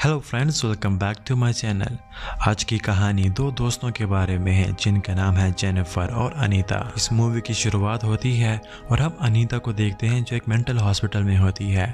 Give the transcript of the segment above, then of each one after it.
Hello friends, welcome back to my channel. आज की कहानी दो दोस्तों के बारे में है जिनका नाम है जेनिफर और अनीता। इस मूवी की शुरुआत होती है और हम अनीता को देखते हैं जो एक मेंटल हॉस्पिटल में होती है।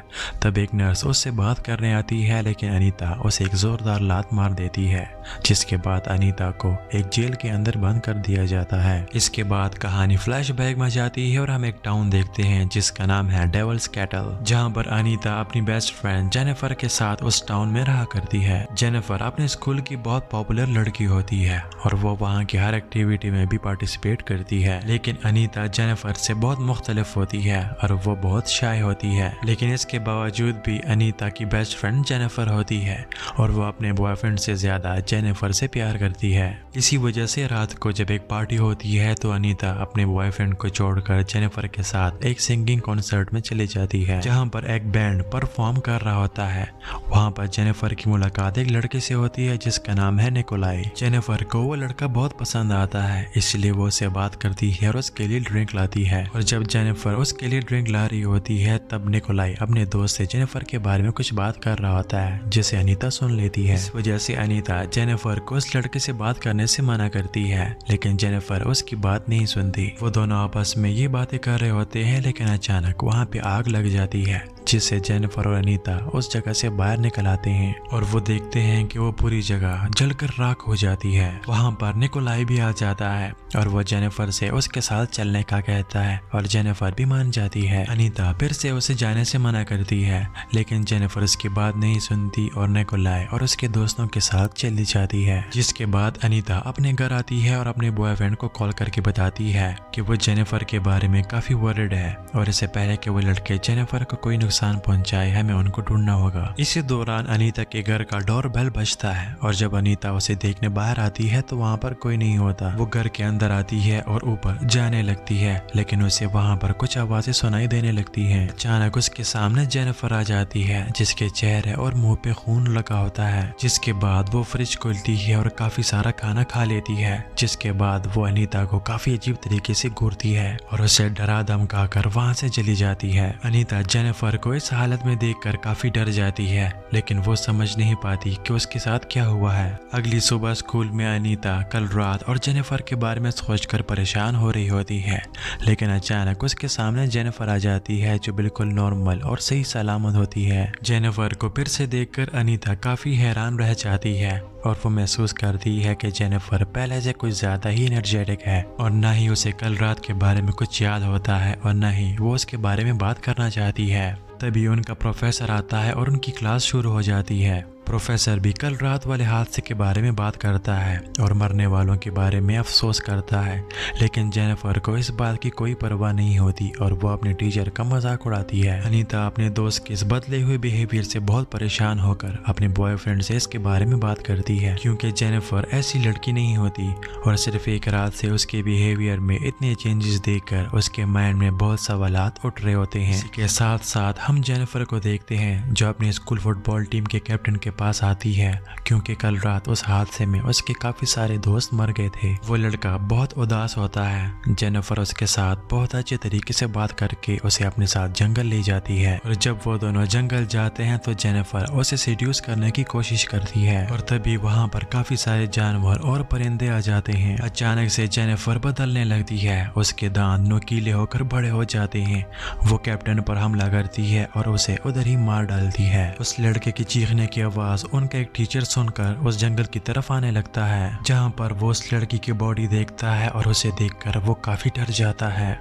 तब एक नर्स उससे बात करने आती है, लेकिन अनीता उसे एक जोरदार लात मार देती है, जिसके बाद अनीता को एक जेल के अंदर बंद कर दिया जाता है। इसके बाद कहानी फ्लैशबैक में जाती है और हम एक टाउन देखते हैं जिसका नाम है डेविल्स कैटल, जहाँ पर अनीता अपनी बेस्ट फ्रेंड जेनिफर के साथ उस टाउन में रहा करती है। जेनिफर अपने स्कूल की बहुत पॉपुलर लड़की होती है और वो वहाँ की हर एक्टिविटी में भी पार्टिसिपेट करती है, लेकिन अनीता जेनिफर से बहुत मुख्तलिफ होती है और वो बहुत शाय होती है। लेकिन इसके बावजूद भी अनीता की बेस्ट फ्रेंड जेनिफर होती है और वो अपने बॉयफ्रेंड से ज्यादा जेनिफर से प्यार करती है। इसी वजह से रात को जब एक पार्टी होती है तो अनीता अपने बॉयफ्रेंड को छोड़कर जेनिफर के साथ एक सिंगिंग कॉन्सर्ट में चली जाती है, जहाँ पर एक बैंड परफॉर्म कर रहा होता है। वहाँ पर जेनिफर की मुलाकात एक लड़के से होती है जिसका नाम है निकोलाई। जेनिफर को वो लड़का बहुत पसंद आता है, इसलिए वो उससे बात करती है और उसके लिए ड्रिंक लाती है। और जब जेनिफर उसके लिए ड्रिंक ला रही होती है तब निकोलाई अपने दोस्त से जेनिफर के बारे में कुछ बात कर रहा होता है, जिसे अनीता सुन लेती है। इस वजह से अनीता जेनिफर को उस लड़के से बात करने से मना करती है, लेकिन जेनिफर उसकी बात नहीं सुनती। वो दोनों आपस में ये बातें कर रहे होते हैं, लेकिन अचानक वहाँ पे आग लग जाती है, जिससे जेनिफर और अनीता उस जगह से बाहर निकल आते हैं और वो देखते हैं कि वो पूरी जगह जलकर राख हो जाती है। वहाँ पर निकोलाई भी आ जाता है और वो जेनिफर से उसके साथ चलने का कहता है और जेनिफर भी मान जाती है। अनीता फिर से उसे जाने से मना करती है, लेकिन जेनिफर उसकी बात नहीं सुनती और निकोलाई और उसके दोस्तों के साथ चली जाती है। जिसके बाद अनीता अपने घर आती है और अपने बॉयफ्रेंड को कॉल करके बताती है कि वो जेनिफर के बारे में काफी वरिड है और इससे पहले कि वो लड़के जेनिफर को कोई नुकसान पहुंचाए हमें उनको ढूंढना होगा। इसी दौरान अनीता के घर का डोर बेल बजता है और जब अनीता उसे देखने बाहर आती है तो वहाँ पर कोई नहीं होता। वो घर के अंदर आती है और ऊपर जाने लगती है, लेकिन उसे वहाँ पर कुछ आवाजें सुनाई देने लगती हैं। अचानक उसके सामने जेनिफर आ जाती है, जिसके चेहरे और मुंह पे खून लगा होता है। जिसके बाद वो फ्रिज खोलती है और काफी सारा खाना खा लेती है। जिसके बाद वो अनीता को काफी अजीब तरीके से घूरती है और उसे डरा धमका कर वहाँ से चली जाती है। अनीता जेनिफर को इस हालत में देखकर काफी डर जाती है, लेकिन वो समझ नहीं पाती कि उसके साथ क्या हुआ है। अगली सुबह स्कूल में अनीता कल रात और जेनिफर के बारे में सोचकर परेशान हो रही होती है, लेकिन अचानक उसके सामने जेनिफर आ जाती है जो बिल्कुल नॉर्मल और सही सलामत होती है। जेनिफर को फिर से देखकर अनीता काफी हैरान रह जाती है और वो महसूस करती है कि जेनिफर पहले से कुछ ज्यादा ही एनर्जेटिक है और न ही उसे कल रात के बारे में कुछ याद होता है और न ही वो उसके बारे में बात करना चाहती है। तभी उनका प्रोफेसर आता है और उनकी क्लास शुरू हो जाती है। प्रोफेसर भी कल रात वाले हादसे के बारे में बात करता है और मरने वालों के बारे में अफसोस करता है, लेकिन जेनिफर को इस बात की कोई परवाह नहीं होती और वो अपने टीचर का मजाक उड़ाती है। अनीता अपने दोस्त के इस बदले हुए बिहेवियर से बहुत परेशान होकर अपने बॉयफ्रेंड से इसके बारे में बात करती है, क्योंकि जेनिफर ऐसी लड़की नहीं होती और सिर्फ एक रात से उसके बिहेवियर में इतने चेंजेस देखकर उसके माइंड में बहुत सवालात उठ रहे होते हैं। इसके साथ साथ हम जेनिफर को देखते हैं जो अपने स्कूल फुटबॉल टीम के कैप्टन के पास आती है, क्योंकि कल रात उस हादसे में उसके काफी सारे दोस्त मर गए थे। वो लड़का बहुत उदास होता है। जेनिफर उसके साथ बहुत अच्छे तरीके से बात करके उसे अपने साथ जंगल ले जाती है और जब वो दोनों जंगल जाते हैं तो जेनिफर उसे सीड्यूस करने की कोशिश करती है और तभी वहाँ पर काफी सारे जानवर और परिंदे आ जाते हैं। अचानक से जेनिफर बदलने लगती है, उसके दांत नुकीले होकर बड़े हो जाते हैं। वो कैप्टन पर हमला करती है और उसे उधर ही मार डालती है। उस लड़के की चीखने की आवाज उनका एक टीचर सुनकर उस जंगल की तरफ आने लगता है, जहां पर वो उस लड़की की बॉडी देखता है और उसे देखकर वो काफी डर जाता है।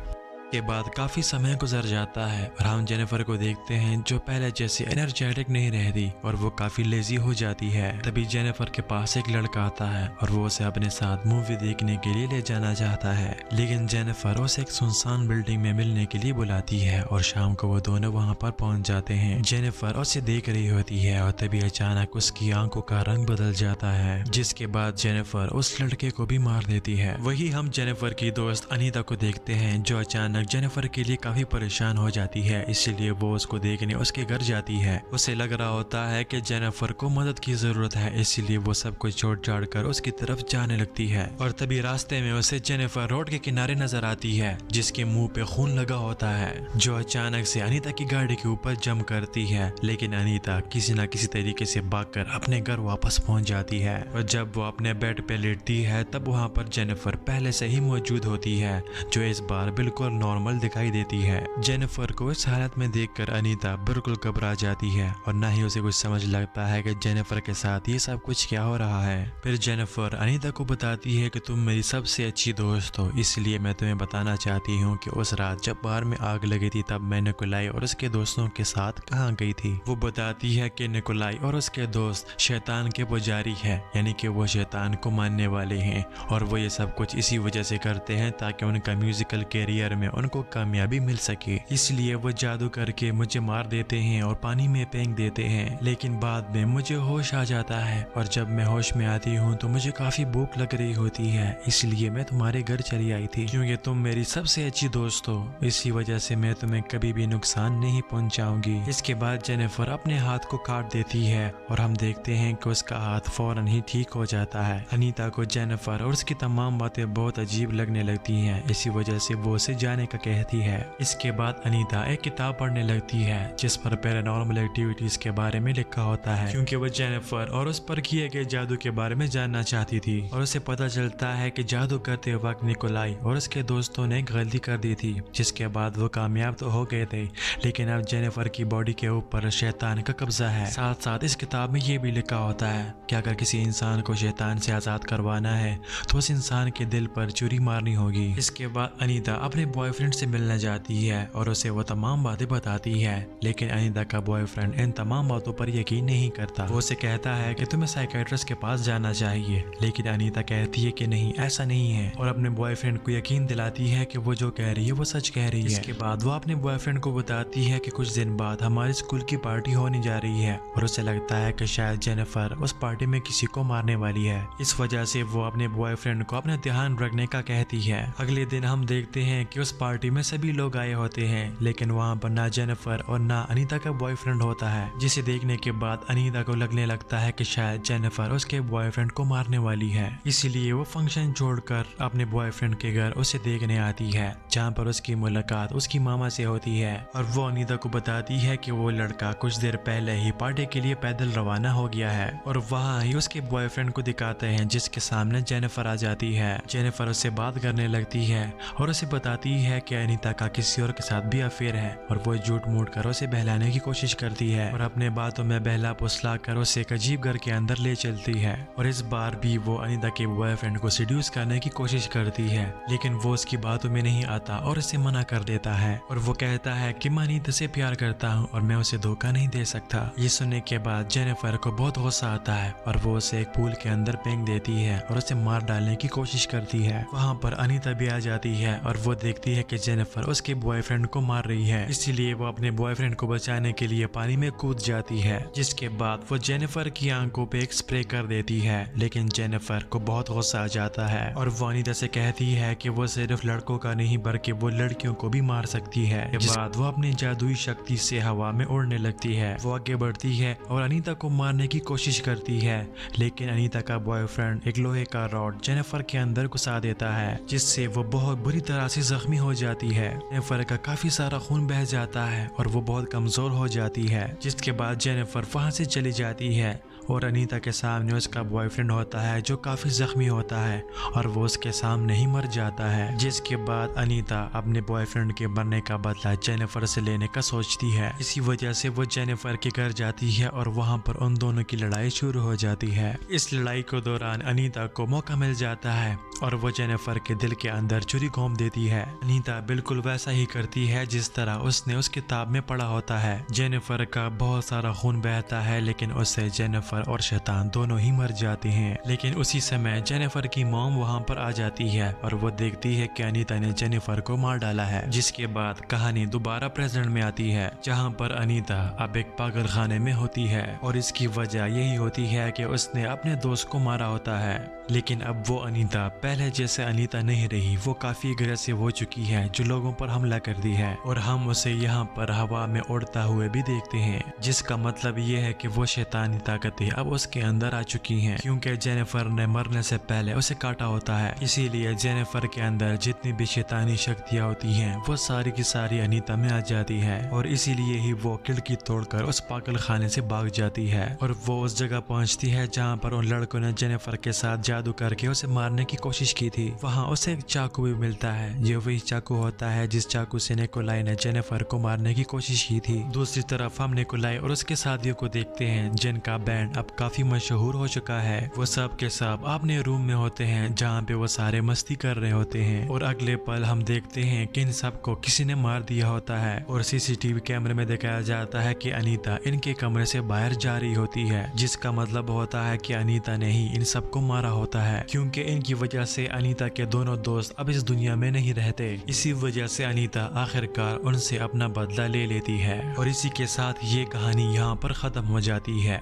के बाद काफी समय गुजर जाता है और हम जेनिफर को देखते हैं जो पहले जैसे एनर्जेटिक नहीं रहती और वो काफी लेजी हो जाती है। तभी जेनिफर के पास एक लड़का आता है और वो उसे अपने साथ मूवी देखने के लिए ले जाना चाहता है, लेकिन जेनिफर उसे एक सुनसान बिल्डिंग में मिलने के लिए बुलाती है और शाम को वो दोनों वहाँ पर पहुँच जाते हैं। जेनिफर उसे देख रही होती है और तभी अचानक उसकी आंखों का रंग बदल जाता है, जिसके बाद जेनिफर उस लड़के को भी मार देती है। वही हम जेनिफर की दोस्त अनीता को देखते हैं जो अचानक अचानक जेनिफर के लिए काफी परेशान हो जाती है, इसीलिए वो उसको देखने उसके घर जाती है। उसे लग रहा होता है कि जेनिफर को मदद की जरूरत है, इसीलिए वो सब कुछ छोड़ छाड़ कर उसकी तरफ जाने लगती है। और तभी रास्ते में उसे जेनिफर रोड के किनारे नजर आती है, जिसके मुंह पे खून लगा होता है, जो अचानक से अनीता की गाड़ी के ऊपर जंप करती है। लेकिन अनीता किसी न किसी तरीके से भागकर अपने घर वापस पहुंच जाती है। और जब वो अपने बेड पे लेटती है तब वहाँ पर जेनिफर पहले से ही मौजूद होती है, जो इस बार बिल्कुल नॉर्मल दिखाई देती है। जेनिफर को इस हालत में देखकर अनीता बिल्कुल घबरा जाती है और न ही उसे कुछ समझ लगता है कि जेनिफर के साथ ये सब कुछ क्या हो रहा है। फिर जेनिफर अनीता को बताती है कि तुम मेरी सबसे अच्छी दोस्त हो, इसलिए मैं तुम्हें बताना चाहती हूँ कि उस रात जब बार में आग लगी थी तब मैं निकोलाई और उसके दोस्तों के साथ कहाँ गई थी। वो बताती है कि निकोलाई और उसके दोस्त शैतान के पुजारी है, यानी कि वो शैतान को मानने वाले हैं और वो ये सब कुछ इसी वजह से करते हैं ताकि उनका म्यूजिकल कैरियर में उनको कामयाबी मिल सके। इसलिए वो जादू करके मुझे मार देते हैं और पानी में फेंक देते हैं, लेकिन बाद में मुझे होश आ जाता है और जब मैं होश में आती हूँ तो मुझे काफी भूख लग रही होती है, इसलिए मैं तुम्हारे घर चली आई थी क्योंकि तुम मेरी सबसे अच्छी दोस्त हो। इसी वजह से मैं तुम्हें कभी भी नुकसान नहीं पहुंचाऊंगी। इसके बाद जेनिफर अपने हाथ को काट देती है और हम देखते हैं कि उसका हाथ फौरन ही ठीक हो जाता है। अनीता को जेनिफर और उसकी तमाम बातें बहुत अजीब लगने लगती हैं, इसी वजह से वो उसे जाने का कहती है। इसके बाद अनीता एक किताब पढ़ने लगती है जिस पर पैरानॉर्मल एक्टिविटीज के बारे में लिखा होता है, क्योंकि वो जेनिफर और उस पर किए गए जादू के बारे में जानना चाहती थी। और उसे पता चलता है कि जादू करते वक्त निकोलाई और उसके दोस्तों ने गलती कर दी थी, जिसके बाद वो कामयाब तो हो गए थे, लेकिन अब जेनिफर की बॉडी के ऊपर शैतान का कब्जा है। साथ साथ इस किताब में ये भी लिखा होता है कि अगर किसी इंसान को शैतान से आजाद करवाना है तो उस इंसान के दिल पर छुरी मारनी होगी। इसके बाद अनीता अपने बॉयफ्रेंड से मिलने जाती है और उसे वो तमाम बातें बताती है, लेकिन अनीता का बॉयफ्रेंड इन तमाम बातों पर यकीन नहीं करता। वो उसे कहता है कि तुम्हें साइकियाट्रिस्ट के पास जाना चाहिए, लेकिन अनीता कहती है कि नहीं, ऐसा नहीं है, और अपने बॉयफ्रेंड को यकीन दिलाती है कि वो जो कह रही है वो सच कह रही है। इसके बाद वो अपने बॉयफ्रेंड को बताती है कि कुछ दिन बाद हमारे स्कूल की पार्टी होने जा रही है और उसे लगता है कि शायद जेनिफर उस पार्टी में किसी को मारने वाली है। इस वजह से वो अपने बॉयफ्रेंड को अपना ध्यान रखने का कहती है। अगले दिन हम देखते हैं कि उस पार्टी में सभी लोग आए होते हैं, लेकिन वहाँ पर ना जेनिफर और ना अनीता का बॉयफ्रेंड होता है, जिसे देखने के बाद अनीता को लगने लगता है कि शायद जेनिफर उसके बॉयफ्रेंड को मारने वाली है। इसीलिए वो फंक्शन छोड़कर अपने बॉयफ्रेंड के घर उसे देखने आती है, जहाँ पर उसकी मुलाकात उसकी मामा से होती है और वो अनीता को बताती है कि वो लड़का कुछ देर पहले ही पार्टी के लिए पैदल रवाना हो गया है और वहाँ ही उसके बॉयफ्रेंड को दिखाते हैं, जिसके सामने जेनिफर आ जाती है। जेनिफर उससे बात करने लगती है और उसे बताती है कि अनीता का किसी और के साथ भी अफेयर है और वो झूठ मूठ कर उसे बहलाने की कोशिश करती है और अपने बातों में बहला फुसला कर उसे एक अजीब घर के अंदर ले चलती है। और इस बार भी वो अनीता के बॉयफ्रेंड को सेड्यूस करने की कोशिश करती है, लेकिन वो उसकी बातों में नहीं आता और उसे मना कर देता है और वो कहता है कि मैं अनीता से प्यार करता हूँ और मैं उसे धोखा नहीं दे सकता। ये सुनने के बाद जेनिफर को बहुत गुस्सा आता है और वो उसे एक पूल के अंदर फेंक देती है और उसे मार डालने की कोशिश करती है। वहाँ पर अनीता भी आ जाती है और वो देखती है कि जेनिफर उसके बॉयफ्रेंड को मार रही है, इसीलिए वो अपने बॉयफ्रेंड को बचाने के लिए पानी में कूद जाती है, जिसके बाद वो जेनिफर की आंखों पे एक स्प्रे कर देती है। लेकिन जेनिफर को बहुत गुस्सा आ जाता है और वो अनीता से कहती है कि वो सिर्फ लड़कों का नहीं बल्कि वो लड़कियों को भी मार सकती है। के बाद वो अपनी जादुई शक्ति से हवा में उड़ने लगती है। वो आगे बढ़ती है और अनीता को मारने की कोशिश करती है, लेकिन अनीता का बॉयफ्रेंड एक लोहे का रॉड जेनिफर के अंदर घुसा देता है, जिससे वो बहुत बुरी तरह से जख्मी हो जाती है। जेनिफर का काफी सारा खून बह जाता है और वो बहुत कमजोर हो जाती है, जिसके बाद जेनिफर वहां से चली जाती है और अनीता के सामने उसका बॉयफ्रेंड होता है जो काफी जख्मी होता है और वो उसके सामने ही मर जाता है। जिसके बाद अनीता अपने बॉयफ्रेंड के मरने का बदला जेनिफर से लेने का सोचती है। इसी वजह से वो जेनिफर के घर जाती है और वहाँ पर उन दोनों की लड़ाई शुरू हो जाती है। इस लड़ाई के दौरान अनीता को मौका मिल जाता है और वो जेनिफर के दिल के अंदर छुरी घोंप देती है। अनीता बिल्कुल वैसा ही करती है जिस तरह उसने उस किताब में पढ़ा होता है। जेनिफर का बहुत सारा खून बहता है, लेकिन उससे जेनिफर जेनिफर और शैतान दोनों ही मर जाते हैं। लेकिन उसी समय जेनिफर की मॉम वहां पर आ जाती है और वो देखती है कि अनीता ने जेनिफर को मार डाला है। जिसके बाद कहानी दोबारा प्रेजेंट में आती है, जहां पर अनीता अब एक पागल खाने में होती है और इसकी वजह यही होती है कि उसने अपने दोस्त को मारा होता है। लेकिन अब वो अनीता पहले जैसे अनीता नहीं रही, वो काफी अग्रेसिव हो चुकी है जो लोगों पर हमला करती है और हम उसे यहाँ पर हवा में उड़ता हुए भी देखते हैं, जिसका मतलब ये है कि वो शैतानी ताकतें अब उसके अंदर आ चुकी हैं, क्योंकि जेनिफर ने मरने से पहले उसे काटा होता है। इसीलिए जेनिफर के अंदर जितनी भी शैतानी शक्तियाँ होती हैं वो सारी की सारी अनीता में आ जाती है और इसीलिए ही वो खिड़की तोड़कर उस पागल खाने से भाग जाती है और वो उस जगह पहुंचती है जहाँ पर उन लड़कों ने जेनिफर के साथ जादू करके उसे मारने की कोशिश की थी। वहाँ उसे एक चाकू भी मिलता है, ये वही चाकू होता है जिस चाकू से निकोलाई ने जेनिफर को मारने की कोशिश की थी। दूसरी तरफ हम निकोलाई और उसके साथियों को देखते हैं जिनका बैंड अब काफी मशहूर हो चुका है। वो सब के सब अपने रूम में होते हैं जहाँ पे वो सारे मस्ती कर रहे होते हैं और अगले पल हम देखते हैं कि इन सबको किसी ने मार दिया होता है और सीसीटीवी कैमरे में दिखाया जाता है कि अनीता इनके कमरे से बाहर जा रही होती है, जिसका मतलब होता है कि अनीता ने ही इन सबको मारा होता है, क्योंकि इनकी वजह से अनीता के दोनों दोस्त अब इस दुनिया में नहीं रहते। इसी वजह से अनीता आखिरकार उनसे अपना बदला ले लेती है और इसी के साथ ये कहानी यहाँ पर खत्म हो जाती है।